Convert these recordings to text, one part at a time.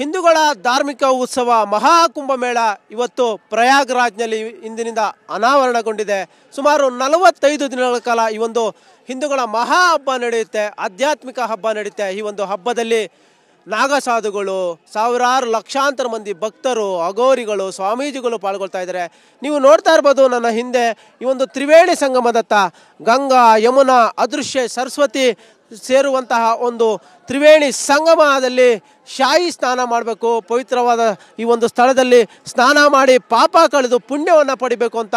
ಹಿಂದೂಗಳ ಧಾರ್ಮಿಕ ಉತ್ಸವ ಮಹಾಕುಂಭಮೇಳ ಇವತ್ತು ಪ್ರಯಾಗ್ರಾಜ್ನಲ್ಲಿ ಇಂದಿನಿಂದ ಅನಾವರಣಗೊಂಡಿದೆ. ಸುಮಾರು 45 ದಿನಗಳ ಕಾಲ ಈ ಒಂದು ಹಿಂದೂಗಳ ಮಹಾ ಹಬ್ಬ ನಡೆಯುತ್ತೆ, ಆಧ್ಯಾತ್ಮಿಕ ಹಬ್ಬ ನಡೆಯುತ್ತೆ. ಈ ಒಂದು ಹಬ್ಬದಲ್ಲಿ ನಾಗಸಾಧುಗಳು, ಸಾವಿರಾರು ಲಕ್ಷಾಂತರ ಮಂದಿ ಭಕ್ತರು, ಅಘೋರಿಗಳು, ಸ್ವಾಮೀಜಿಗಳು ಪಾಲ್ಗೊಳ್ತಾ ಇದ್ದಾರೆ. ನೀವು ನೋಡ್ತಾ ಇರ್ಬೋದು ನನ್ನ ಹಿಂದೆ ಈ ಒಂದು ತ್ರಿವೇಣಿ ಸಂಗಮದತ್ತ ಗಂಗಾ, ಯಮುನಾ, ಅದೃಶ್ಯ ಸರಸ್ವತಿ ಸೇರುವಂತಹ ಒಂದು ತ್ರಿವೇಣಿ ಸಂಗಮದಲ್ಲಿ ಶಾಹಿ ಸ್ನಾನ ಮಾಡಬೇಕು. ಪವಿತ್ರವಾದ ಈ ಒಂದು ಸ್ಥಳದಲ್ಲಿ ಸ್ನಾನ ಮಾಡಿ ಪಾಪ ಕಳೆದು ಪುಣ್ಯವನ್ನು ಪಡಿಬೇಕು ಅಂತ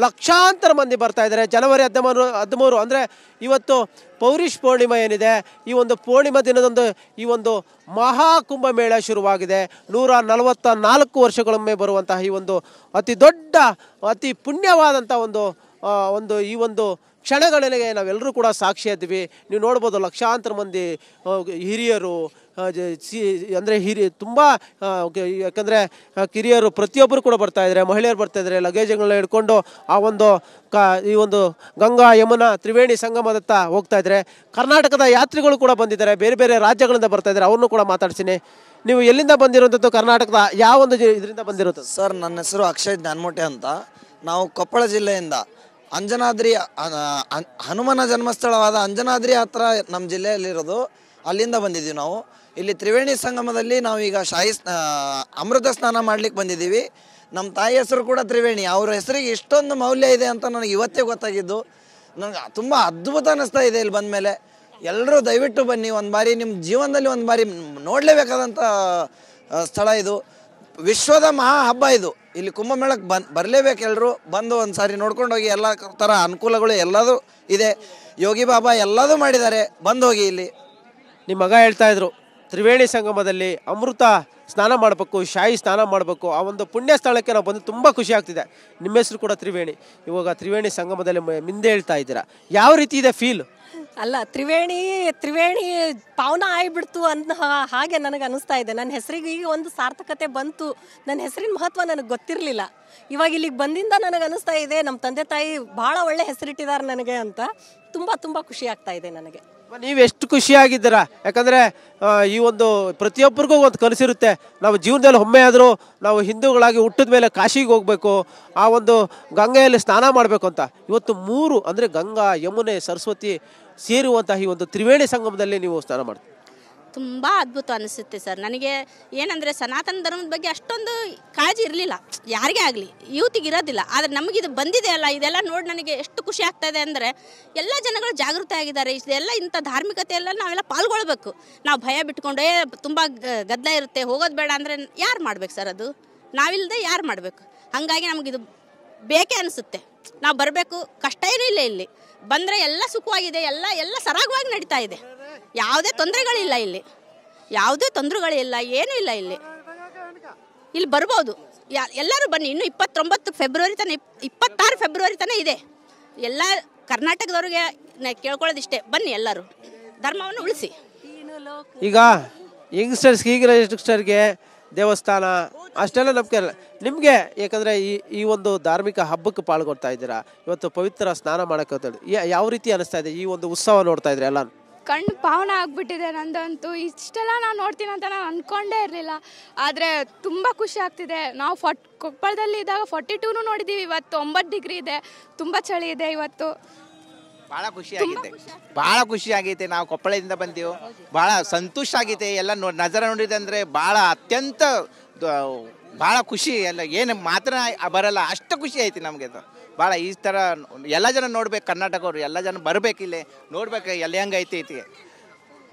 ಲಕ್ಷಾಂತರ ಮಂದಿ ಬರ್ತಾ ಇದ್ದಾರೆ. ಜನವರಿ 13 ಅಂದರೆ ಇವತ್ತು ಪೌರಿಷ್ ಪೂರ್ಣಿಮೆ ಏನಿದೆ, ಈ ಒಂದು ಪೂರ್ಣಿಮಾ ದಿನದಂದು ಈ ಒಂದು ಮಹಾಕುಂಭಮೇಳ ಶುರುವಾಗಿದೆ. 144 ವರ್ಷಗಳೊಮ್ಮೆ ಬರುವಂತಹ ಈ ಒಂದು ಅತಿ ದೊಡ್ಡ ಅತಿ ಪುಣ್ಯವಾದಂಥ ಒಂದು ಈ ಒಂದು ಕ್ಷಣಗಳಿಗೆ ನಾವೆಲ್ಲರೂ ಕೂಡ ಸಾಕ್ಷಿಯಾದ್ವಿ. ನೀವು ನೋಡ್ಬೋದು ಲಕ್ಷಾಂತರ ಮಂದಿ ಹಿರಿಯರು ಅಂದರೆ ತುಂಬ ಯಾಕಂದರೆ ಕಿರಿಯರು ಪ್ರತಿಯೊಬ್ಬರು ಕೂಡ ಬರ್ತಾ ಇದ್ದಾರೆ, ಮಹಿಳೆಯರು ಬರ್ತಾ ಇದ್ದಾರೆ, ಲಗೇಜ್ಗಳನ್ನ ಹಿಡ್ಕೊಂಡು ಆ ಒಂದು ಈ ಒಂದು ಗಂಗಾ ಯಮುನಾ ತ್ರಿವೇಣಿ ಸಂಗಮದತ್ತ ಹೋಗ್ತಾ ಇದ್ದಾರೆ. ಕರ್ನಾಟಕದ ಯಾತ್ರಿಗಳು ಕೂಡ ಬಂದಿದ್ದಾರೆ, ಬೇರೆ ಬೇರೆ ರಾಜ್ಯಗಳಿಂದ ಬರ್ತಾ ಇದ್ದಾರೆ. ಅವ್ರನ್ನೂ ಕೂಡ ಮಾತಾಡ್ತೀನಿ. ನೀವು ಎಲ್ಲಿಂದ ಬಂದಿರೋಂಥದ್ದು, ಕರ್ನಾಟಕದ ಯಾವ ಒಂದು ಇದರಿಂದ ಬಂದಿರೋದು? ಸರ್, ನನ್ನ ಹೆಸರು ಅಕ್ಷಯ್ ಜ್ಞಾನಮೂಟೆ ಅಂತ. ನಾವು ಕೊಪ್ಪಳ ಜಿಲ್ಲೆಯಿಂದ ಅಂಜನಾದ್ರಿ ಹನುಮನ ಜನ್ಮಸ್ಥಳವಾದ ಅಂಜನಾದ್ರಿ ಹತ್ರ ನಮ್ಮ ಜಿಲ್ಲೆಯಲ್ಲಿರೋದು. ಅಲ್ಲಿಂದ ಬಂದಿದ್ದೀವಿ ನಾವು. ಇಲ್ಲಿ ತ್ರಿವೇಣಿ ಸಂಗಮದಲ್ಲಿ ನಾವೀಗ ಅಮೃತ ಸ್ನಾನ ಮಾಡ್ಲಿಕ್ಕೆ ಬಂದಿದ್ದೀವಿ. ನಮ್ಮ ತಾಯಿ ಹೆಸರು ಕೂಡ ತ್ರಿವೇಣಿ. ಅವ್ರ ಹೆಸರಿಗೆ ಇಷ್ಟೊಂದು ಮೌಲ್ಯ ಇದೆ ಅಂತ ನನಗೆ ಇವತ್ತೇ ಗೊತ್ತಾಗಿದ್ದು. ನನಗೆ ತುಂಬ ಅದ್ಭುತ ಅನ್ನಿಸ್ತಾ ಇದೆ ಇಲ್ಲಿ ಬಂದ ಮೇಲೆ. ಎಲ್ಲರೂ ದಯವಿಟ್ಟು ಬನ್ನಿ, ಒಂದು ಬಾರಿ ನಿಮ್ಮ ಜೀವನದಲ್ಲಿ ಒಂದು ಬಾರಿ ನೋಡಲೇಬೇಕಾದಂಥ ಸ್ಥಳ ಇದು. ವಿಶ್ವದ ಮಹಾ ಹಬ್ಬ ಇದು. ಇಲ್ಲಿ ಕುಂಭಮೇಳಕ್ಕೆ ಬರಲೇಬೇಕು. ಎಲ್ಲರೂ ಬಂದು ಒಂದು ಸಾರಿ ನೋಡ್ಕೊಂಡು ಹೋಗಿ. ಎಲ್ಲ ಥರ ಅನುಕೂಲಗಳು ಎಲ್ಲದೂ ಇದೆ. ಯೋಗಿ ಬಾಬಾ ಎಲ್ಲದೂ ಮಾಡಿದ್ದಾರೆ, ಬಂದು ಹೋಗಿ. ಇಲ್ಲಿ ನಿಮ್ಮ ಮಗ ಹೇಳ್ತಾ ಇದ್ರು, ತ್ರಿವೇಣಿ ಸಂಗಮದಲ್ಲಿ ಅಮೃತ ಸ್ನಾನ ಮಾಡಬೇಕು, ಶಾಹಿ ಸ್ನಾನ ಮಾಡಬೇಕು. ಆ ಒಂದು ಪುಣ್ಯ ಸ್ಥಳಕ್ಕೆ ನಾವು ಬಂದು ತುಂಬ ಖುಷಿ ಆಗ್ತಿದೆ. ನಿಮ್ಮ ಹೆಸರು ಕೂಡ ತ್ರಿವೇಣಿ. ಇವಾಗ ತ್ರಿವೇಣಿ ಸಂಗಮದಲ್ಲಿ ಮಿಂದೆ ಹೇಳ್ತಾ ಇದ್ದೀರಾ, ಯಾವ ರೀತಿ ಇದೆ ಫೀಲ್? ಅಲ್ಲ, ತ್ರಿವೇಣಿ ಪಾವನ ಆಗಿಬಿಡ್ತು ಅಂತ ಹಾಗೆ ನನಗೆ ಅನಿಸ್ತಾ ಇದೆ. ನನ್ನ ಹೆಸರಿಗೆ ಈಗ ಒಂದು ಸಾರ್ಥಕತೆ ಬಂತು. ನನ್ನ ಹೆಸರಿನ ಮಹತ್ವ ನನಗೆ ಗೊತ್ತಿರಲಿಲ್ಲ. ಇವಾಗ ಇಲ್ಲಿಗೆ ಬಂದಿಂದ ನನಗೆ ಅನಿಸ್ತಾ ಇದೆ, ನಮ್ಮ ತಂದೆ ತಾಯಿ ಭಾಳ ಒಳ್ಳೆ ಹೆಸರಿಟ್ಟಿದ್ದಾರೆ ನನಗೆ ಅಂತ. ತುಂಬ ಖುಷಿ ಆಗ್ತಾ ಇದೆ ನನಗೆ. ನೀವು ಎಷ್ಟು ಖುಷಿಯಾಗಿದ್ದೀರಾ? ಯಾಕಂದರೆ ಈ ಒಂದು ಪ್ರತಿಯೊಬ್ಬರಿಗೂ ಒಂದು ಕನಸಿರುತ್ತೆ, ನಾವು ಜೀವನದಲ್ಲಿ ಒಮ್ಮೆ ಆದರೂ ನಾವು ಹಿಂದೂಗಳಾಗಿ ಹುಟ್ಟಿದ ಮೇಲೆ ಕಾಶಿಗೆ ಹೋಗಬೇಕು, ಆ ಒಂದು ಗಂಗೆಯಲ್ಲಿ ಸ್ನಾನ ಮಾಡಬೇಕು ಅಂತ. ಇವತ್ತು 3 ಅಂದರೆ ಗಂಗಾ, ಯಮುನೆ, ಸರಸ್ವತಿ ಸೇರುವಂತಹ ಈ ಒಂದು ತ್ರಿವೇಣಿ ಸಂಗಮದಲ್ಲಿ ನೀವು ಸ್ನಾನ ಮಾಡ್ತೀವಿ. ತುಂಬ ಅದ್ಭುತ ಅನಿಸುತ್ತೆ ಸರ್. ನನಗೆ ಏನಂದರೆ ಸನಾತನ ಧರ್ಮದ ಬಗ್ಗೆ ಅಷ್ಟೊಂದು ಕಾಳಜಿ ಇರಲಿಲ್ಲ, ಯಾರಿಗೇ ಆಗಲಿ, ಯೂತಿಗೆ ಇರೋದಿಲ್ಲ. ಆದರೆ ನಮಗಿದು ಬಂದಿದೆ ಅಲ್ಲ, ಇದೆಲ್ಲ ನೋಡಿ ನನಗೆ ಎಷ್ಟು ಖುಷಿ ಆಗ್ತಾ ಇದೆ ಅಂದರೆ, ಎಲ್ಲ ಜನಗಳು ಜಾಗೃತಿ ಆಗಿದ್ದಾರೆ. ಇದೆಲ್ಲ ಇಂಥ ಧಾರ್ಮಿಕತೆಯೆಲ್ಲ ನಾವೆಲ್ಲ ಪಾಲ್ಗೊಳ್ಬೇಕು. ನಾವು ಭಯ ಬಿಟ್ಕೊಂಡು ತುಂಬ ಗದ್ದಲ ಇರುತ್ತೆ, ಹೋಗೋದು ಬೇಡ ಅಂದರೆ ಯಾರು ಮಾಡ್ಬೇಕು ಸರ್? ಅದು ನಾವಿಲ್ಲದೆ ಯಾರು ಮಾಡಬೇಕು? ಹಾಗಾಗಿ ನಮಗಿದು ಬೇಕೇ ಅನಿಸುತ್ತೆ. ನಾವು ಬರಬೇಕು. ಕಷ್ಟ ಏನೂ ಇಲ್ಲ. ಇಲ್ಲಿ ಬಂದರೆ ಎಲ್ಲ ಸುಖವಾಗಿದೆ, ಎಲ್ಲ ಸರಾಗವಾಗಿ ನಡೀತಾ ಇದೆ. ಯಾವುದೇ ತೊಂದರೆಗಳಿಲ್ಲ ಇಲ್ಲಿ, ಯಾವುದೇ ತೊಂದರೆಗಳಿಲ್ಲ, ಏನೂ ಇಲ್ಲ ಇಲ್ಲಿ. ಇಲ್ಲಿ ಬರ್ಬೋದು, ಎಲ್ಲರೂ ಬನ್ನಿ. ಇನ್ನು 29 ಫೆಬ್ರವರಿ ತನಕ, 26 ಫೆಬ್ರವರಿ ತನಕ ಇದೆ. ಎಲ್ಲ ಕರ್ನಾಟಕದವ್ರಿಗೆ ಕೇಳ್ಕೊಳ್ಳೋದಿಷ್ಟೇ, ಬನ್ನಿ ಎಲ್ಲರೂ ಧರ್ಮವನ್ನು ಉಳಿಸಿ. ಈಗ ಯಂಗ್ಸ್ಟರ್ಸ್ಗೆ ದೇವಸ್ಥಾನ ಅಷ್ಟೆಲ್ಲ ನಂಬಿಕೆ ಇಲ್ಲ ನಿಮಗೆ, ಯಾಕಂದರೆ ಈ ಒಂದು ಧಾರ್ಮಿಕ ಹಬ್ಬಕ್ಕೆ ಪಾಲ್ಗೊಳ್ತಾ ಇದ್ದೀರಾ. ಇವತ್ತು ಪವಿತ್ರ ಸ್ನಾನ ಮಾಡೋಕ್ಕೆ ಹೋಗ್ತಾ ಇದ್ದೀರಿ, ಯಾವ ರೀತಿ ಅನಿಸ್ತಾ ಇದೆ? ಈ ಒಂದು ಉತ್ಸವ ನೋಡ್ತಾ ಇದ್ರಿ ಎಲ್ಲ ಕಣ್ಣು ಪಾವನ ಆಗಿಬಿಟ್ಟಿದೆ ನಂದಂತೂ. ಇಷ್ಟೆಲ್ಲ ನಾನು ನೋಡ್ತೀನಿ ಅಂತ ನಾನು ಅಂದ್ಕೊಂಡೇ ಇರಲಿಲ್ಲ. ಆದರೆ ತುಂಬ ಖುಷಿ ಆಗ್ತಿದೆ. ನಾವು ಕೊಪ್ಪಳದಲ್ಲಿ ಇದ್ದಾಗ 42 ನೋಡಿದ್ದೀವಿ. ಇವತ್ತು 9 ಡಿಗ್ರಿ ಇದೆ, ತುಂಬ ಚಳಿ ಇದೆ ಇವತ್ತು. ಭಾಳ ಖುಷಿ ಆಗೈತೆ. ನಾವು ಕೊಪ್ಪಳದಿಂದ ಬಂದೀವಿ, ಭಾಳ ಸಂತೋಷ ಆಗೈತೆ. ಎಲ್ಲ ನಜರ ನೋಡಿದೆ ಅಂದರೆ ಭಾಳ ಖುಷಿ. ಎಲ್ಲ ಏನು ಮಾತ್ರ ಬರಲ್ಲ, ಅಷ್ಟು ಖುಷಿ ಐತಿ ನಮಗೆ. ಭಾಳ ಈ ಥರ ಎಲ್ಲ ಜನ ನೋಡ್ಬೇಕು, ಕರ್ನಾಟಕವ್ರು ಎಲ್ಲ ಜನ ಬರಬೇಕು, ಇಲ್ಲೇ ನೋಡ್ಬೇಕು ಎಲ್ಲ ಹೆಂಗೆ ಐತಿ.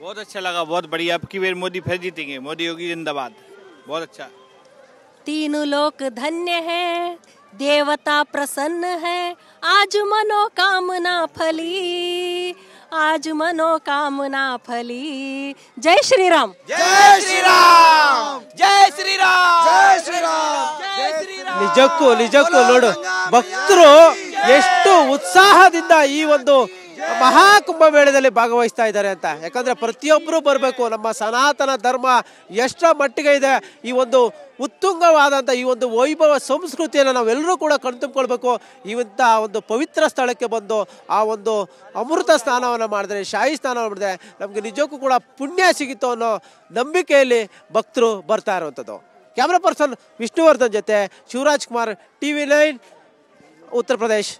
बहुत अच्छा लगा, बहुत बढ़िया. अब की बार मोदी फिर जीतेंगे. मोदी योगी जिंदाबाद. बहुत अच्छा. तीनों लोक धन्य है, देवता प्रसन्न है, आज मनोकामना फली, आज मनोकामना फली. जय श्री राम, ಜೈ ಶ್ರೀರಾಮ್, ಜೈ ಶ್ರೀರಾಮ್, ಜೈ ಶ್ರೀರಾಮ್, ಜೈ ಶ್ರೀರಾಮ್. ನಿಜಕ್ಕೂ ನೋಡು, ಭಕ್ತರು ಎಷ್ಟು ಉತ್ಸಾಹದಿಂದ ಈ ಒಂದು ಮಹಾಕುಂಭಮೇಳದಲ್ಲಿ ಭಾಗವಹಿಸ್ತಾ ಇದ್ದಾರೆ ಅಂತ. ಯಾಕಂದರೆ ಪ್ರತಿಯೊಬ್ಬರು ಬರಬೇಕು. ನಮ್ಮ ಸನಾತನ ಧರ್ಮ ಎಷ್ಟರ ಮಟ್ಟಿಗೆ ಇದೆ, ಈ ಒಂದು ಉತ್ತುಂಗವಾದಂಥ ಈ ಒಂದು ವೈಭವ ಸಂಸ್ಕೃತಿಯನ್ನು ನಾವೆಲ್ಲರೂ ಕೂಡ ಕಣ್ತುಂಬ್ಕೊಳ್ಬೇಕು. ಇಂಥ ಒಂದು ಪವಿತ್ರ ಸ್ಥಳಕ್ಕೆ ಬಂದು ಆ ಒಂದು ಅಮೃತ ಸ್ನಾನವನ್ನು ಮಾಡಿದ್ರೆ, ಶಾಹಿ ಸ್ನಾನವನ್ನು ಮಾಡಿದ್ರೆ ನಮಗೆ ನಿಜಕ್ಕೂ ಕೂಡ ಪುಣ್ಯ ಸಿಗುತ್ತೋ ಅನ್ನೋ ನಂಬಿಕೆಯಲ್ಲಿ ಭಕ್ತರು ಬರ್ತಾ ಇರುವಂಥದ್ದು. ಕ್ಯಾಮ್ರಾ ಪರ್ಸನ್ ವಿಷ್ಣುವರ್ಧನ್ ಜೊತೆ ಶಿವರಾಜ್ ಕುಮಾರ್, TV9 ಉತ್ತರ ಪ್ರದೇಶ್.